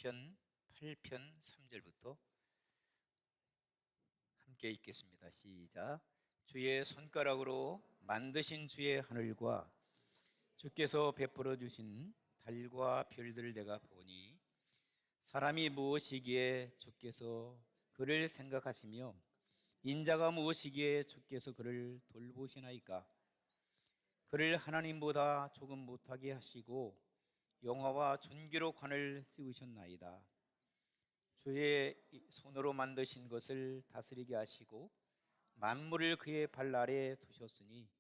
시편 8편 3절부터 함께 읽겠습니다. 시작. 주의 손가락으로 만드신 주의 하늘과 주께서 베풀어 주신 달과 별들을 내가 보니 사람이 무엇이기에 주께서 그를 생각하시며 인자가 무엇이기에 주께서 그를 돌보시나이까. 그를 하나님보다 조금 못하게 하시고 영화와 존귀로 관을 씌우셨나이다. 주의 손으로 만드신 것을 다스리게 하시고 만물을 그의 발 아래 두셨으니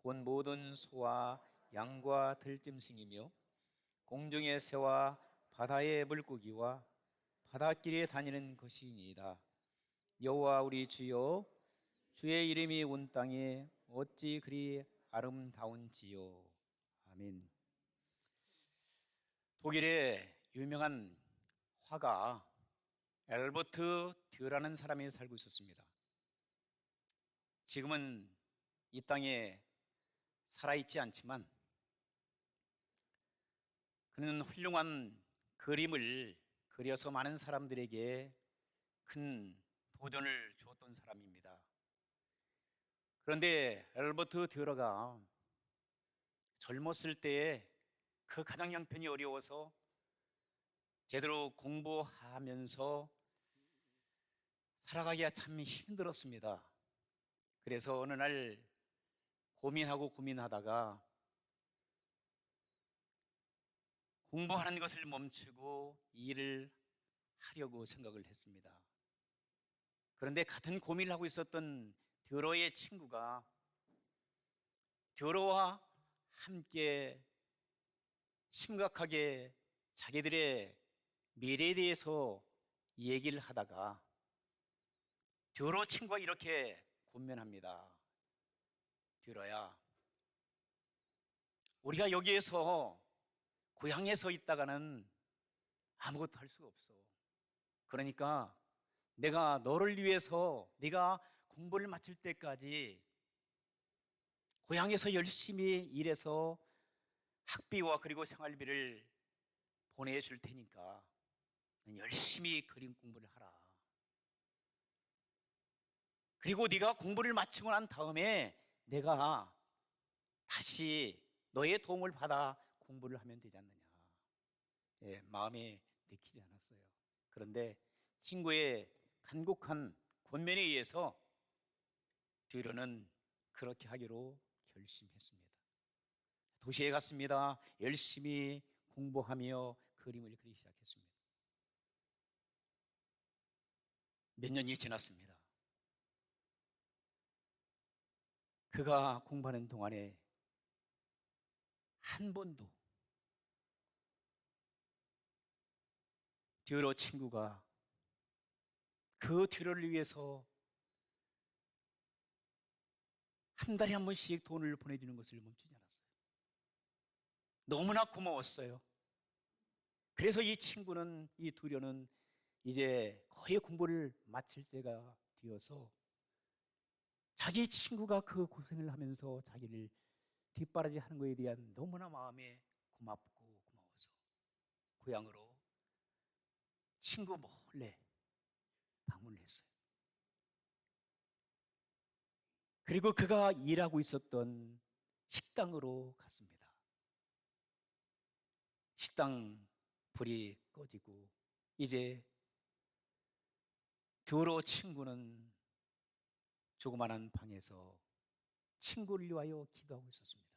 곧 모든 소와 양과 들짐승이며 공중의 새와 바다의 물고기와 바닷길에 다니는 것이니이다. 여호와 우리 주여, 주의 이름이 온 땅에 어찌 그리 아름다운지요. 아멘. 독일의 유명한 화가 앨버트 듀라는 사람이 살고 있었습니다. 지금은 이 땅에 살아있지 않지만 그는 훌륭한 그림을 그려서 많은 사람들에게 큰 도전을 주었던 사람입니다. 그런데 앨버트 듀라가 젊었을 때에 그 가정 형편이 어려워서 제대로 공부하면서 살아가기가 참 힘들었습니다. 그래서 어느 날 고민하다가 공부하는 것을 멈추고 일을 하려고 생각을 했습니다. 그런데 같은 고민을 하고 있었던 듀로의 친구가 듀로와 함께 심각하게 자기들의 미래에 대해서 얘기를 하다가 듀로 친구가 이렇게 권면합니다. 듀로야, 우리가 여기에서 고향에서 있다가는 아무것도 할 수가 없어. 그러니까 내가 너를 위해서 네가 공부를 마칠 때까지 고향에서 열심히 일해서 학비와 그리고 생활비를 보내줄 테니까 열심히 그림 공부를 하라. 그리고 네가 공부를 마치고 난 다음에 내가 다시 너의 도움을 받아 공부를 하면 되지 않느냐. 마음에 내키지 않았어요. 그런데 친구의 간곡한 권면에 의해서 듀로는 그렇게 하기로 결심했습니다. 도시에 갔습니다. 열심히 공부하며 그림을 그리기 시작했습니다. 몇 년이 지났습니다. 그가 공부하는 동안에 한 번도 듀로 친구가 그 듀로를 위해서 한 달에 한 번씩 돈을 보내주는 것을 멈추지 않았어요. 너무나 고마웠어요. 그래서 이 친구는, 이 듀로는 이제 거의 공부를 마칠 때가 되어서 자기 친구가 그 고생을 하면서 자기를 뒷바라지 하는 것에 대한 너무나 마음에 고맙고 고마워서 고향으로 친구 몰래 방문을 했어요. 그리고 그가 일하고 있었던 식당으로 갔습니다. 식당 불이 꺼지고 이제 듀로 친구는 조그마한 방에서 친구를 위하여 기도하고 있었습니다.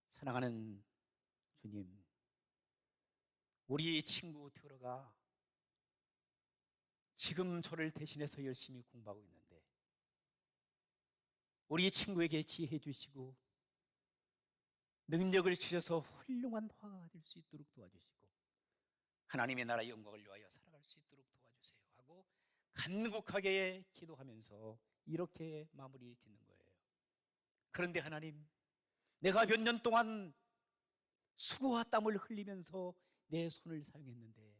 사랑하는 주님, 우리 친구 듀로가 지금 저를 대신해서 열심히 공부하고 있는데 우리 친구에게 지혜 주시고 능력을 주셔서 훌륭한 화가 될 수 있도록 도와주시고 하나님의 나라의 영광을 위하여 살아갈 수 있도록 도와주세요 하고 간곡하게 기도하면서 이렇게 마무리 짓는 거예요. 그런데 하나님, 내가 몇 년 동안 수고와 땀을 흘리면서 내 손을 사용했는데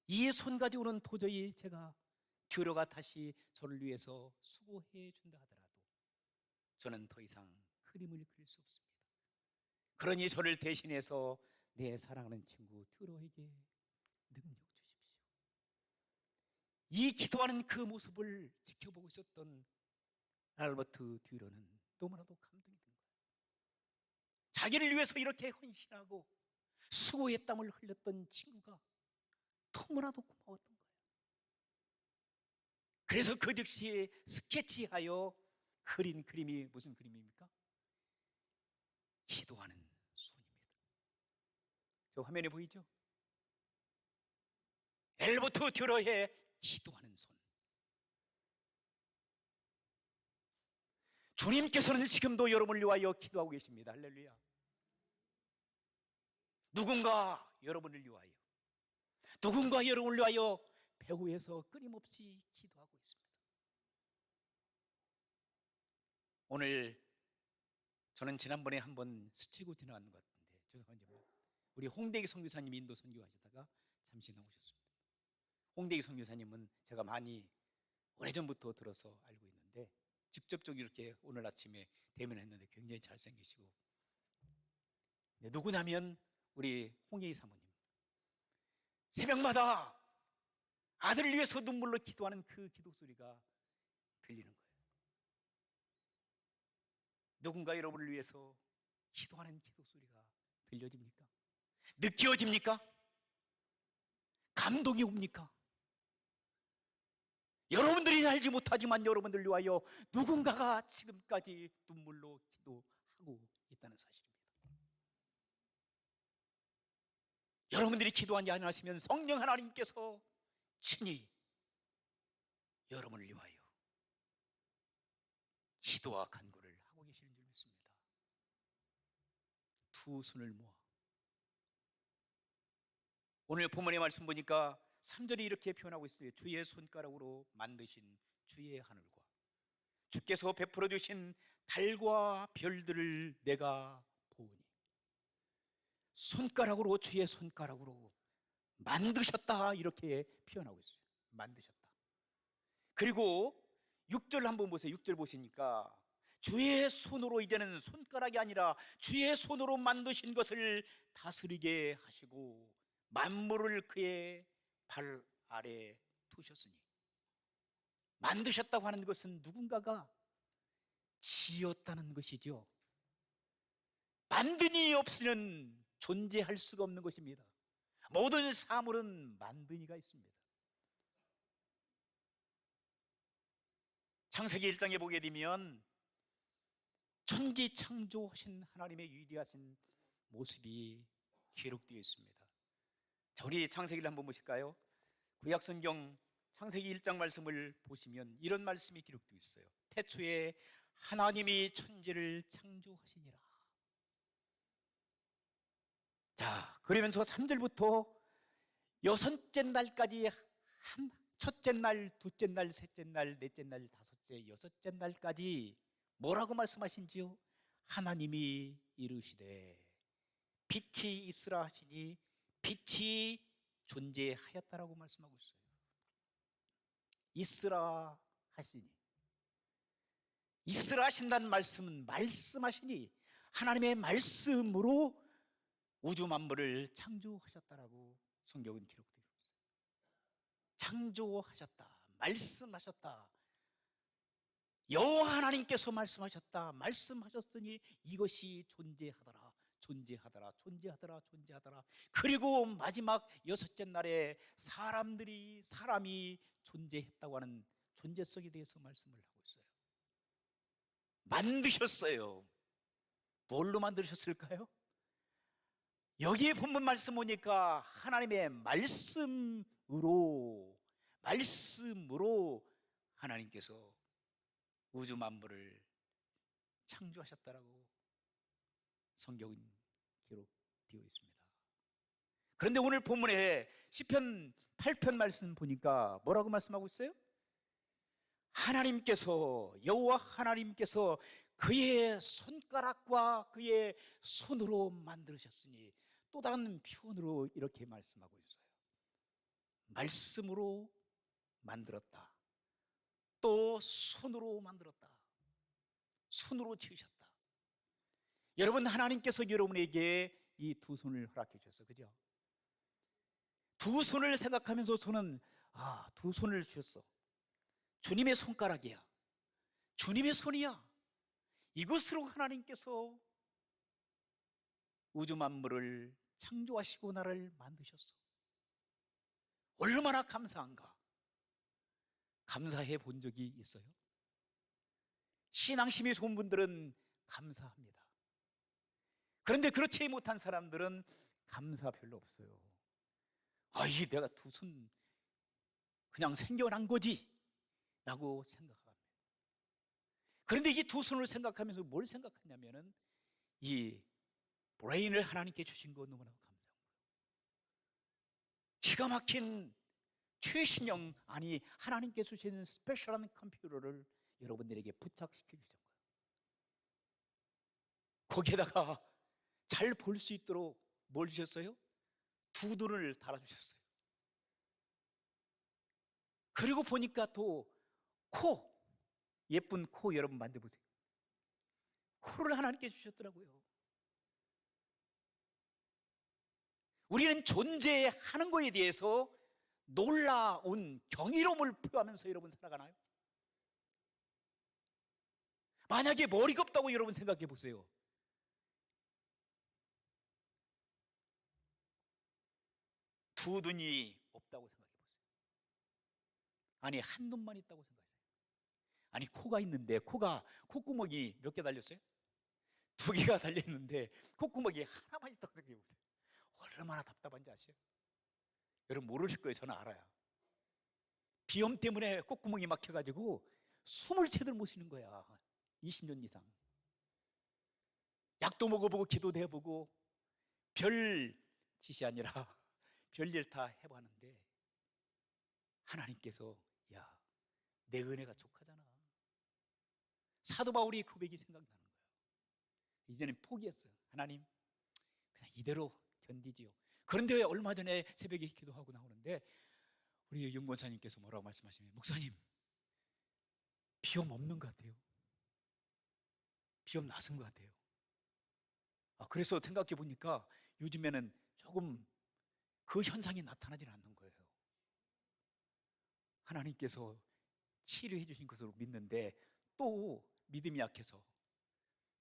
이 손 가지고는 도저히 제가 듀로가 다시 저를 위해서 수고해 준다 하더라도 저는 더 이상 그림을 그릴 수 없습니다. 그러니 저를 대신해서 내 사랑하는 친구 듀로에게 능력 주십시오. 이 기도하는 그 모습을 지켜보고 있었던 알버트 듀로는 너무나도 감동이 든 거예요. 자기를 위해서 이렇게 헌신하고 수고의 땀을 흘렸던 친구가 너무나도 고마웠던 거예요. 그래서 그 즉시 스케치하여 그린 그림이 무슨 그림입니까? 기도하는 손입니다. 저 화면에 보이죠? 알버트 듀로의 기도하는 손. 주님께서는 지금도 여러분을 위하여 기도하고 계십니다. 할렐루야. 누군가 여러분을 위하여, 누군가 여러분을 위하여 배후에서 끊임없이 기도하고 있습니다. 오늘 저는 지난번에 한번 스치고 지나간 것 같은데 죄송한지만 우리 홍대기 선교사님이 인도 선교하시다가 잠시 나오셨습니다. 홍대기 선교사님은 제가 많이 오래전부터 들어서 알고 있는데 직접적으로 이렇게 오늘 아침에 대면했는데 굉장히 잘생기시고, 누구냐면 우리 홍예희 사모님, 새벽마다 아들을 위해서 눈물로 기도하는 그 기도 소리가 들리는 거예요. 누군가 여러분을 위해서 기도하는 기도 소리가 들려집니까? 느껴집니까? 감동이 옵니까? 여러분들이 알지 못하지만 여러분들 위하여 누군가가 지금까지 눈물로 기도하고 있다는 사실입니다. 여러분들이 기도하지 않으시면 성령 하나님께서 친히 여러분을 위하여 기도와 간구를 하고 계시는 줄 믿습니다. 두 손을 모아. 오늘 본문의 말씀 보니까 3절이 이렇게 표현하고 있어요. 주의 손가락으로 만드신 주의 하늘과 주께서 베풀어 주신 달과 별들을 내가 보으니. 손가락으로, 주의 손가락으로 만드셨다, 이렇게 표현하고 있어요. 만드셨다. 그리고 6절 한번 보세요. 6절 보시니까 주의 손으로, 이제는 손가락이 아니라 주의 손으로 만드신 것을 다스리게 하시고 만물을 그의 발 아래 두셨으니. 만드셨다고 하는 것은 누군가가 지었다는 것이죠. 만든 이 없이는 존재할 수가 없는 것입니다. 모든 사물은 만든 이가 있습니다. 창세기 1장에 보게 되면 천지 창조하신 하나님의 위대하신 모습이 기록되어 있습니다. 자, 우리 창세기를 한번 보실까요? 구약성경 창세기 1장 말씀을 보시면 이런 말씀이 기록되어 있어요. 태초에 하나님이 천지를 창조하시니라. 자, 그러면서 3절부터 여섯째 날까지, 첫째 날, 둘째 날, 셋째 날, 넷째 날, 다섯째, 여섯째 날까지 뭐라고 말씀하신지요? 하나님이 이르시되 빛이 있으라 하시니 빛이 존재하였다라고 말씀하고 있어요. 있으라 하시니, 있으라 하신다는 말씀은 말씀하시니 하나님의 말씀으로 우주 만물을 창조하셨다라고 성경은 기록되어 있어요. 창조하셨다, 말씀하셨다, 여호와 하나님께서 말씀하셨다, 말씀하셨으니 이것이 존재하더라, 존재하더라, 존재하더라, 존재하더라. 그리고 마지막 여섯째 날에 사람이 존재했다고 하는 존재성에 대해서 말씀을 하고 있어요. 만드셨어요. 뭘로 만드셨을까요? 여기에 본문 말씀 보니까 하나님의 말씀으로 하나님께서 우주 만물을 창조하셨다라고 성경은 기록되어 있습니다. 그런데 오늘 본문에 시편 8편 말씀 보니까 뭐라고 말씀하고 있어요? 하나님께서, 여호와 하나님께서 그의 손가락과 그의 손으로 만드셨으니, 또 다른 표현으로 이렇게 말씀하고 있어요. 말씀으로 만들었다, 또 손으로 만들었다, 손으로 지으셨다. 여러분, 하나님께서 여러분에게 이 두 손을 허락해 주셨어. 그죠? 두 손을 생각하면서 저는 두 손을 주셨어. 주님의 손가락이야. 주님의 손이야. 이것으로 하나님께서 우주 만물을 창조하시고 나를 만드셨어. 얼마나 감사한가. 감사해 본 적이 있어요? 신앙심이 좋은 분들은 감사합니다. 그런데 그렇지 못한 사람들은 감사 별로 없어요. 이 내가 두 손 그냥 생겨난 거지 라고 생각합니다. 그런데 이 두 손을 생각하면서 뭘 생각하냐면은 이 브레인을 하나님께 주신 거 너무나 감사한 거예요. 기가 막힌 최신형, 아니 하나님께서 주신 스페셜한 컴퓨터를 여러분들에게 부착시켜 주신 거예요. 거기에다가 잘 볼 수 있도록 뭘 주셨어요? 두 눈을 달아주셨어요. 그리고 보니까 또 코, 예쁜 코 여러분 만져보세요. 코를 하나님께 주셨더라고요. 우리는 존재하는 거에 대해서 놀라운 경이로움을 표하면서 여러분 살아가나요? 만약에 머리가 없다고 여러분 생각해 보세요. 두 눈이 없다고 생각해 보세요. 아니 한 눈만 있다고 생각하세요. 아니 코가 있는데 콧구멍이 몇 개 달렸어요? 두 개가 달렸는데 콧구멍이 하나만 있다고 생각해 보세요. 얼마나 답답한지 아세요? 여러분 모르실 거예요. 저는 알아요. 비염 때문에 콧구멍이 막혀가지고 숨을 제대로 못 쉬는 거야. 20년 이상. 약도 먹어보고 기도도 해보고 별 짓이 아니라 별일 다 해봤는데 하나님께서 내 은혜가 족하잖아. 사도 바울이 고백이 생각나는 거예요. 이제는 포기했어요. 하나님 그냥 이대로 견디지요. 그런데 얼마 전에 새벽에 기도하고 나오는데 우리 윤권사님께서 뭐라고 말씀하시면, 목사님 비염 없는 것 같아요. 비염 나선 것 같아요. 그래서 생각해 보니까 요즘에는 조금 그 현상이 나타나질 않는 거예요. 하나님께서 치료해 주신 것으로 믿는데 또 믿음이 약해서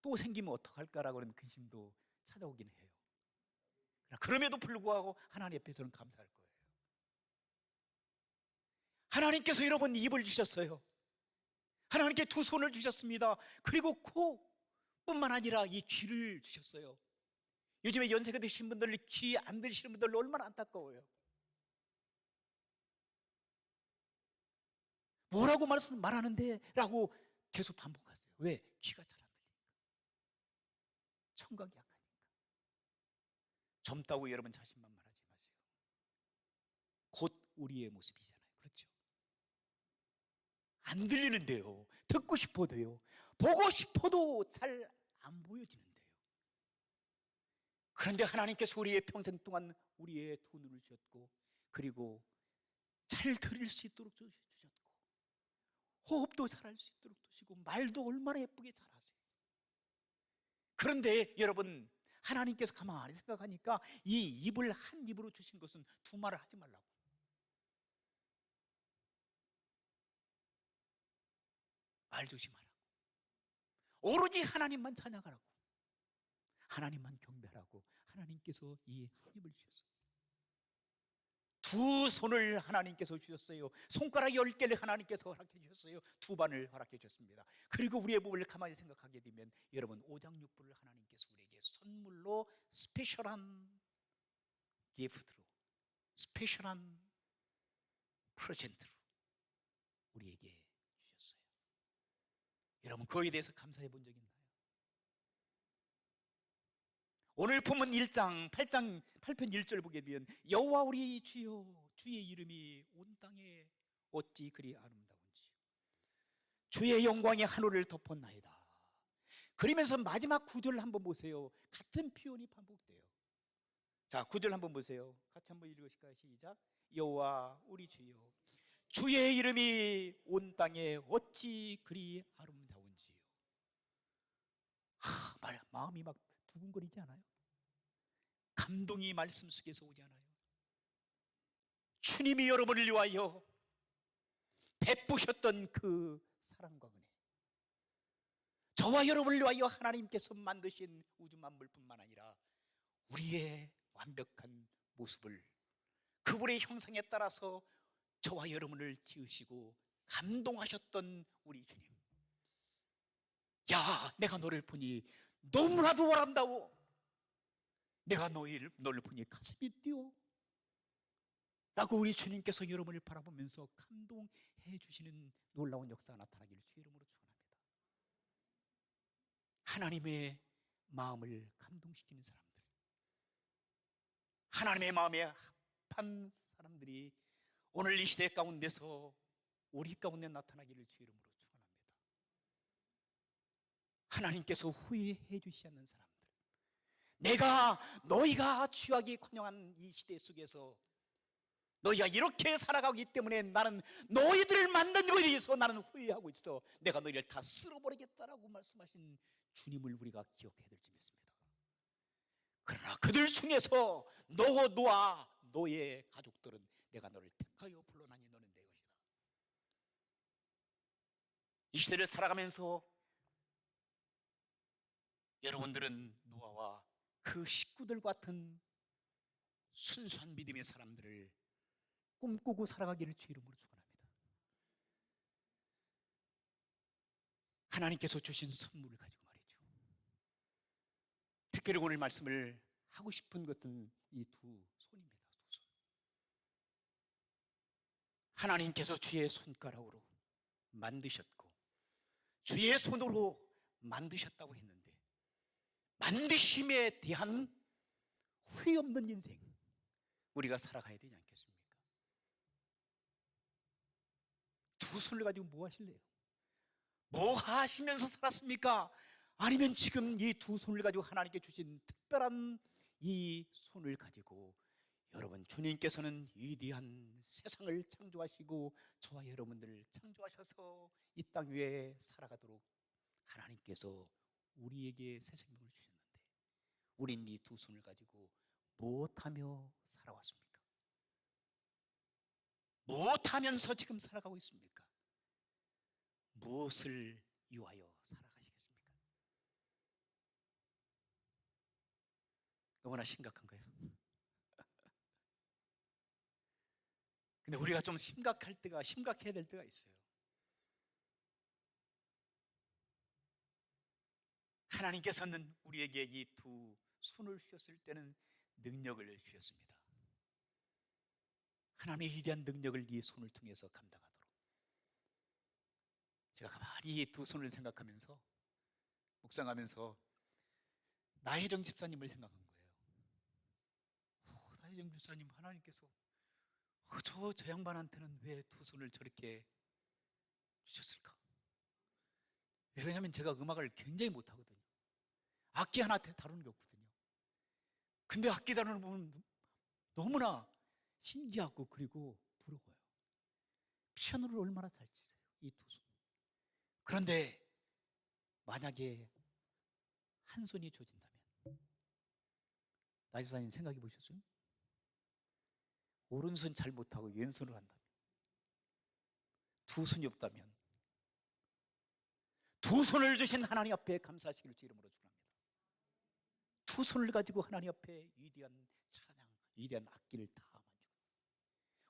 또 생기면 어떡할까라고 하는 근심도 찾아오긴 해요. 그럼에도 불구하고 하나님 앞에서는 감사할 거예요. 하나님께서 여러분 입을 주셨어요. 하나님께 두 손을 주셨습니다. 그리고 코뿐만 아니라 이 귀를 주셨어요. 요즘에 연세가 드신 분들, 귀 안 들리시는 분들 얼마나 안타까워요. 뭐라고 말하는데? 라고 계속 반복하세요. 왜? 귀가 잘 안 들리니까. 청각이 약하니까. 젊다고 여러분 자신만 말하지 마세요. 곧 우리의 모습이잖아요. 그렇죠? 안 들리는데요. 듣고 싶어도요. 보고 싶어도 잘 안 보여지는데요. 그런데 하나님께서 우리의 평생 동안 우리의 두 눈을 주셨고, 그리고 잘 들을 수 있도록 주셨고, 호흡도 잘할 수 있도록 주시고, 말도 얼마나 예쁘게 잘하세요. 그런데 여러분, 하나님께서 가만히 생각하니까 이 입을 한 입으로 주신 것은 두 말을 하지 말라고. 말 조심하라고. 오로지 하나님만 찬양하라고. 하나님만 경배하라고. 하나님께서 이 한 입을 주셨어요. 두 손을 하나님께서 주셨어요. 손가락 10개를 하나님께서 허락해 주셨어요. 두 반을 허락해 주셨습니다. 그리고 우리의 몸을 가만히 생각하게 되면 여러분 오장육부를 하나님께서 우리에게 선물로 스페셜한 기프트로, 스페셜한 프레젠트로 우리에게 주셨어요. 여러분 그거에 대해서 감사해 본 적 있나요? 오늘 본문 1장 8편 1절 보게 되면 여호와 우리 주여 주의 이름이 온 땅에 어찌 그리 아름다운지 주의 영광이 하늘을 덮었나이다. 그러면서 마지막 9절 한번 보세요. 같은 표현이 반복돼요. 자, 9절 한번 보세요. 같이 한번 읽으실까요? 시작. 여호와 우리 주여 주의 이름이 온 땅에 어찌 그리 아름다운지요. 마음이 막 두근거리지 않아요? 감동이 말씀 속에서 오지 않아요? 주님이 여러분을 위하여 베푸셨던 그 사랑과 은혜, 저와 여러분을 위하여 하나님께서 만드신 우주 만물뿐만 아니라 우리의 완벽한 모습을 그분의 형상에 따라서 저와 여러분을 지으시고 감동하셨던 우리 주님, 야, 내가 너를 보니 너무나도 아름다워, 내가 너를 보니 가슴이 뛰어 라고 우리 주님께서 여러분을 바라보면서 감동해 주시는 놀라운 역사가 나타나기를 주의 이름으로 축원합니다. 하나님의 마음을 감동시키는 사람들, 하나님의 마음에 합한 사람들이 오늘 이 시대 가운데서 우리 가운데 나타나기를 주의 이름으로 축원합니다. 하나님께서 후회해 주시지 않는 사람들, 너희가 취하기커녕한 이 시대 속에서 너희가 이렇게 살아가기 때문에 나는 너희들을 만든 것에 대해서 나는 후회하고 있어, 내가 너희를 다 쓸어버리겠다라고 말씀하신 주님을 우리가 기억해야 될지 믿습니다. 그러나 그들 중에서 너와 너의 가족들은 내가 너를 택하여 불러나니 너는 내 것이다. 이 시대를 살아가면서 여러분들은 노아와 그 식구들 같은 순수한 믿음의 사람들을 꿈꾸고 살아가기를 주의 이름으로 축원합니다. 하나님께서 주신 선물을 가지고 말이죠. 특별히 오늘 말씀을 하고 싶은 것은 이 두 손입니다. 두 손. 하나님께서 주의 손가락으로 만드셨고 주의 손으로 만드셨다고 했는데, 만드심에 대한 후회 없는 인생 우리가 살아가야 되지 않겠습니까? 두 손을 가지고 뭐 하실래요? 뭐 하시면서 살았습니까? 아니면 지금 이 두 손을 가지고 하나님께 주신 특별한 이 손을 가지고 여러분, 주님께서는 위대한 세상을 창조하시고 저와 여러분들을 창조하셔서 이 땅 위에 살아가도록 하나님께서 우리에게 새 생명을 주셨는데, 우린 이 두 손을 가지고 무엇하며 살아왔습니까? 무엇하면서 지금 살아가고 있습니까? 무엇을 위하여 살아가시겠습니까? 너무나 심각한 거예요. 근데 우리가 좀 심각해야 될 때가 있어요. 하나님께서는 우리에게 이 두 손을 주셨을 때는 능력을 주셨습니다. 하나님의 위대한 능력을 이 손을 통해서 감당하도록. 제가 가만히 이 두 손을 생각하면서 묵상하면서 나혜정 집사님을 생각한 거예요. 나혜정 집사님, 하나님께서 저 양반한테는 왜 두 손을 저렇게 주셨을까? 왜냐하면 제가 음악을 굉장히 못하거든요. 악기 하나 다루는 게 없거든요. 근데 악기 다루는 부분은 너무나 신기하고 그리고 부러워요. 피아노를 얼마나 잘 치세요, 이 두 손. 그런데 만약에 한 손이 줘진다면, 나집사님 생각해 보셨어요? 오른손 잘 못하고 왼손을 한다면, 두 손이 없다면, 두 손을 주신 하나님 앞에 감사하시기를 주 이름으로 축원합니다. 두 손을 가지고 하나님 앞에 위대한 찬양, 위대한 악기를 다 만지고,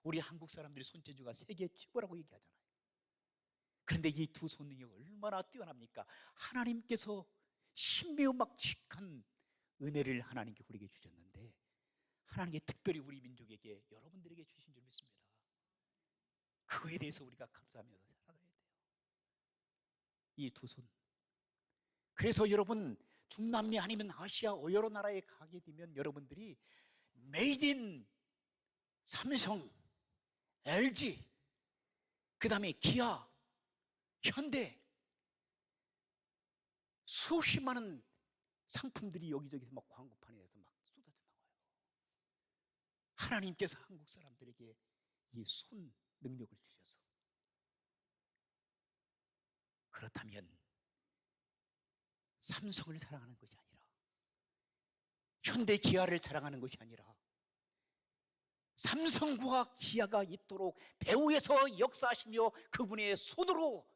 우리 한국 사람들이 손재주가 세계 최고라고 얘기하잖아요. 그런데 이 두 손이 얼마나 뛰어납니까? 하나님께서 신비음악칙한 은혜를 하나님께 우리에게 주셨는데, 하나님께 특별히 우리 민족에게, 여러분들에게 주신 줄 믿습니다. 그거에 대해서 우리가 감사하면서 살아가야 돼요. 이 두 손. 그래서 여러분, 중남미 아니면 아시아 여러 나라에 가게 되면 여러분들이 메이드 인 삼성, LG, 그 다음에 기아, 현대, 수십만원 상품들이 여기저기서 막 광고판에서 막 쏟아져 나와요. 하나님께서 한국 사람들에게 이 손 능력을 주셔서, 그렇다면 삼성을 사랑하는 것이 아니라 현대 기아를 자랑하는 것이 아니라 삼성과 기아가 있도록 배후에서 역사하시며 그분의 손으로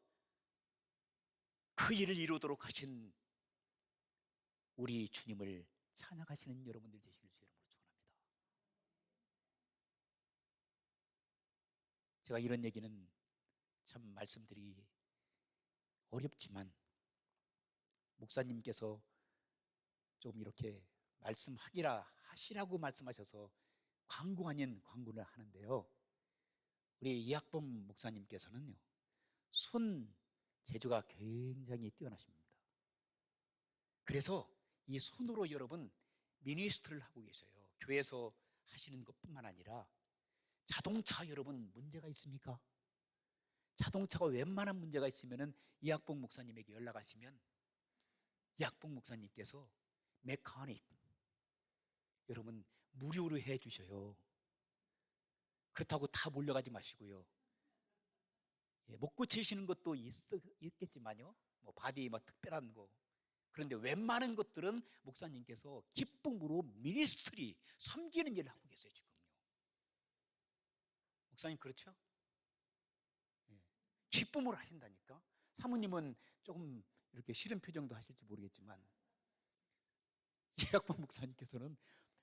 그 일을 이루도록 하신 우리 주님을 찬양하시는 여러분들 되시길 주 이름으로 축원합니다. 제가 이런 얘기는 참 말씀드리기 어렵지만 목사님께서 좀 이렇게 하시라고 말씀하셔서 광고 아닌 광고를 하는데요. 우리 이학범 목사님께서는요, 손 재주가 굉장히 뛰어나십니다. 그래서 이 손으로 여러분 미니스트를 하고 계셔요. 교회에서 하시는 것뿐만 아니라 자동차 여러분 문제가 있습니까? 자동차가 웬만한 문제가 있으면은 이학봉 목사님에게 연락하시면 이학봉 목사님께서 메카닉 여러분 무료로 해 주셔요. 그렇다고 다 몰려가지 마시고요. 못 고치시는 것도 있겠지만요. 뭐 바디 뭐 특별한 거. 그런데 웬만한 것들은 목사님께서 기쁨으로 미니스트리 섬기는 일을 하고 계세요 지금요. 목사님 그렇죠? 기쁨으로 하신다니까. 사모님은 조금 이렇게 싫은 표정도 하실지 모르겠지만 이학범 목사님께서는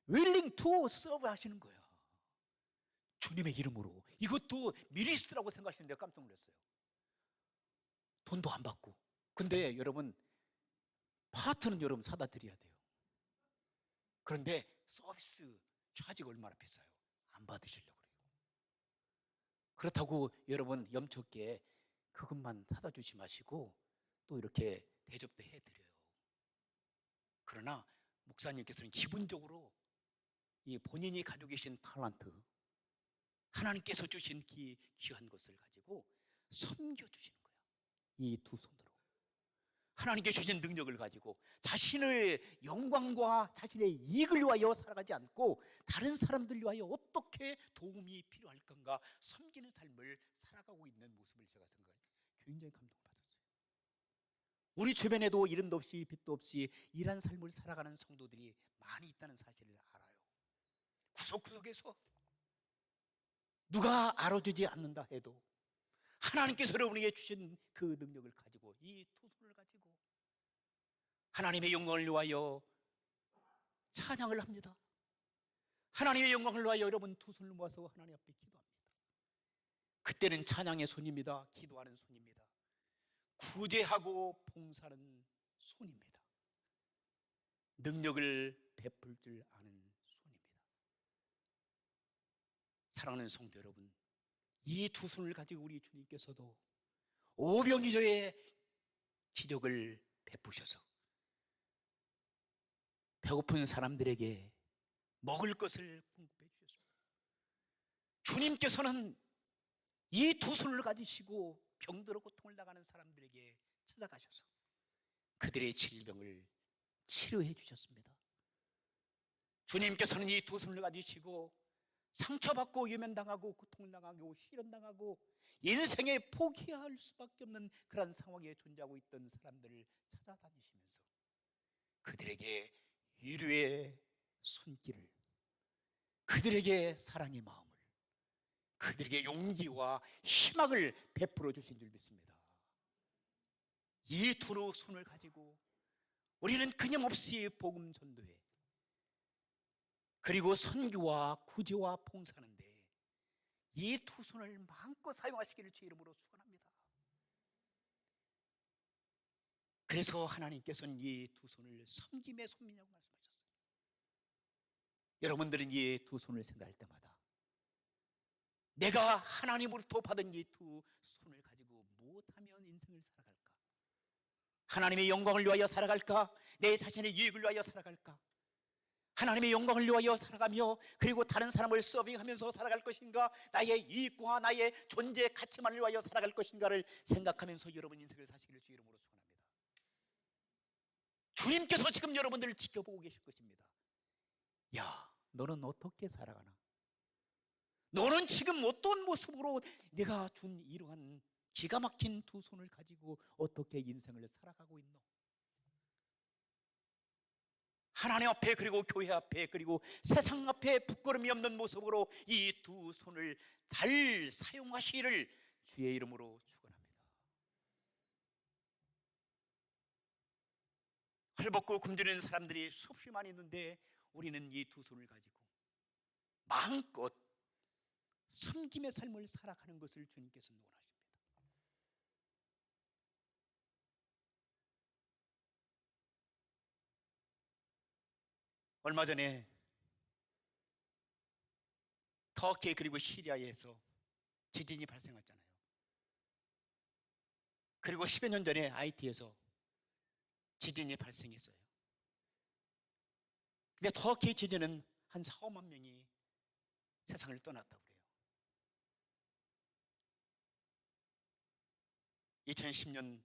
willing to serve 하시는 거예요. 주님의 이름으로. 이것도 미니스트라고 생각하시는데 깜짝 놀랐어요. 돈도 안 받고. 근데 여러분 파트는 여러분 사다 드려야 돼요. 그런데 서비스 차지가 얼마나 비싸요? 안 받으시려고 그래요. 그렇다고 여러분 염초께 그것만 사다 주지 마시고 또 이렇게 대접도 해드려요. 그러나 목사님께서는 기본적으로 이 본인이 가지고 계신 탤런트, 하나님께서 주신 귀한 것을 가지고 섬겨주시는 거예요. 이 두 손으로 하나님께 주신 능력을 가지고 자신의 영광과 자신의 이익을 위하여 살아가지 않고 다른 사람들 위하여 어떻게 도움이 필요할 건가 섬기는 삶을 살아가고 있는 모습을 제가 생각해요. 굉장히 감동을 받았어요. 우리 주변에도 이름도 없이 빛도 없이 이런 삶을 살아가는 성도들이 많이 있다는 사실을 알아요. 구석구석에서 누가 알아주지 않는다 해도 하나님께서 여러분에게 주신 그 능력을 가지고 이 두 손을 가지고 하나님의 영광을 위하여 찬양을 합니다. 하나님의 영광을 위하여 여러분 두 손을 모아서 하나님 앞에 기도합니다. 그때는 찬양의 손입니다. 기도하는 손입니다. 구제하고 봉사하는 손입니다. 능력을 베풀 줄 아는 손입니다. 사랑하는 성도 여러분, 이 두 손을 가지고 우리 주님께서도 오병이어의 기적을 베푸셔서 배고픈 사람들에게 먹을 것을 공급해 주셨습니다. 주님께서는 이 두 손을 가지시고 병들어 고통을 당하는 사람들에게 찾아가셔서 그들의 질병을 치료해 주셨습니다. 주님께서는 이 두 손을 가지시고 상처받고 유면당하고 고통당하고 실현당하고 인생에 포기해야 할 수밖에 없는 그런 상황에 존재하고 있던 사람들을 찾아다니시면서 그들에게 위로의 손길을, 그들에게 사랑의 마음을, 그들에게 용기와 희망을 베풀어 주신 줄 믿습니다. 이 두 손을 가지고 우리는 끊임없이 복음 전도회 그리고 선교와 구제와 봉사하는데 이 두 손을 마음껏 사용하시기를 주 이름으로 축원합니다. 그래서 하나님께서는 이 두 손을 섬김의 손이라고 말씀하셨어요. 여러분들은 이 두 손을 생각할 때마다 내가 하나님으로부터 받은 이 두 손을 가지고 무엇하면 인생을 살아갈까? 하나님의 영광을 위하여 살아갈까? 내 자신의 유익을 위하여 살아갈까? 하나님의 영광을 위하여 살아가며 그리고 다른 사람을 서빙하면서 살아갈 것인가? 나의 이익과 나의 존재 가치만을 위하여 살아갈 것인가를 생각하면서 여러분 인생을 사시기를 주 이름으로 축원합니다. 주님께서 지금 여러분들을 지켜보고 계실 것입니다. 야, 너는 어떻게 살아가나? 너는 지금 어떤 모습으로 내가 준 이러한 기가 막힌 두 손을 가지고 어떻게 인생을 살아가고 있노? 하나님 앞에 그리고 교회 앞에 그리고 세상 앞에 부끄러움이 없는 모습으로 이 두 손을 잘 사용하시기를 주의 이름으로 축원합니다. 헐벗고 굶주리는 사람들이 수없이 많이 있는데 우리는 이 두 손을 가지고 마음껏 섬김의 삶을 살아가는 것을 주님께서는 원하십니다. 얼마 전에 터키 그리고 시리아에서 지진이 발생했잖아요. 그리고 10여 년 전에 IT에서 지진이 발생했어요. 근데 터키 지진은 한 4, 5만 명이 세상을 떠났다고 그래요. 2010년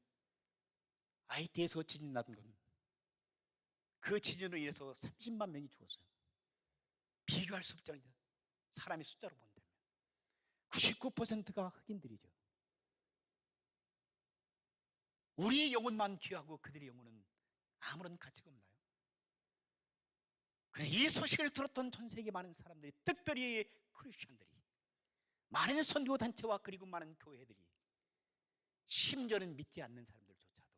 IT에서 지진 난 건 그 지진으로 인해서 30만 명이 죽었어요. 비교할 수 없잖아요. 사람의 숫자로 본다면 99%가 흑인들이죠. 우리의 영혼만 귀하고 그들의 영혼은 아무런 가치가 없나요? 이 소식을 들었던 전 세계 많은 사람들이, 특별히 크리스천들이, 많은 선교 단체와 그리고 많은 교회들이, 심지어는 믿지 않는 사람들조차도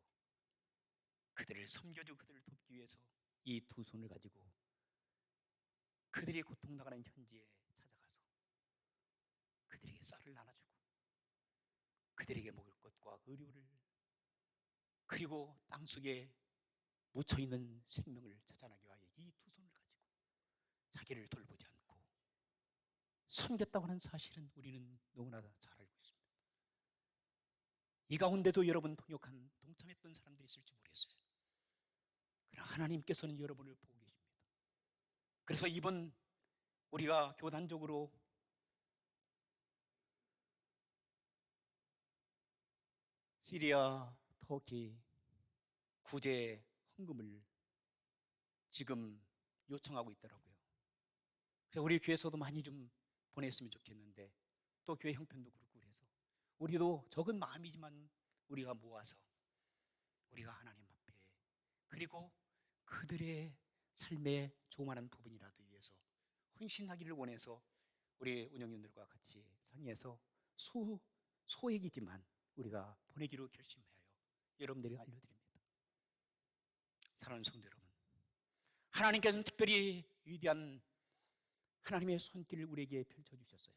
그들을 섬겨주고 그들을 돕기 위해서 이 두 손을 가지고 그들이 고통당하는 현지에 찾아가서 그들에게 쌀을 나눠주고 그들에게 먹을 것과 의료를, 그리고 땅속에 묻혀있는 생명을 찾아나기 위하여 이 두 손을 가지고 자기를 돌보지 않고 섬겼다고 하는 사실은 우리는 너무나 잘 알고 있습니다. 이 가운데도 여러분 동참했던 사람들이 있을지 모르겠어요. 그러나 하나님께서는 여러분을 보고 계십니다. 그래서 이번 우리가 교단적으로 시리아, 터키 구제 헌금을 지금 요청하고 있더라고요. 그래서 우리 교회에서도 많이 좀 보냈으면 좋겠는데, 또 교회 형편도 그렇고 그래서 우리도 적은 마음이지만 우리가 모아서 우리가 하나님 앞에, 그리고 그들의 삶의 조그마한 부분이라도 위해서 헌신하기를 원해서 우리 운영인들과 같이 상의해서 소액이지만 우리가 보내기로 결심하여 여러분들이 알려드립니다. 사랑하는 성도 여러분, 하나님께서는 특별히 위대한 하나님의 손길을 우리에게 펼쳐주셨어요.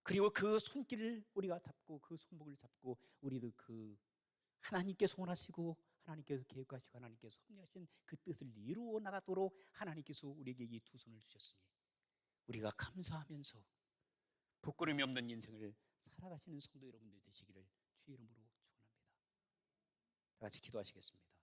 그리고 그 손길을 우리가 잡고 그 손목을 잡고 우리도 그 하나님께서 원하시고 하나님께서 계획하시고 하나님께서 섭리하신 그 뜻을 이루어 나가도록 하나님께서 우리에게 이 두 손을 주셨으니 우리가 감사하면서 부끄러움이 없는 인생을 살아가시는 성도 여러분들 되시기를 주의 이름으로 축원합니다. 다 같이 기도하시겠습니다.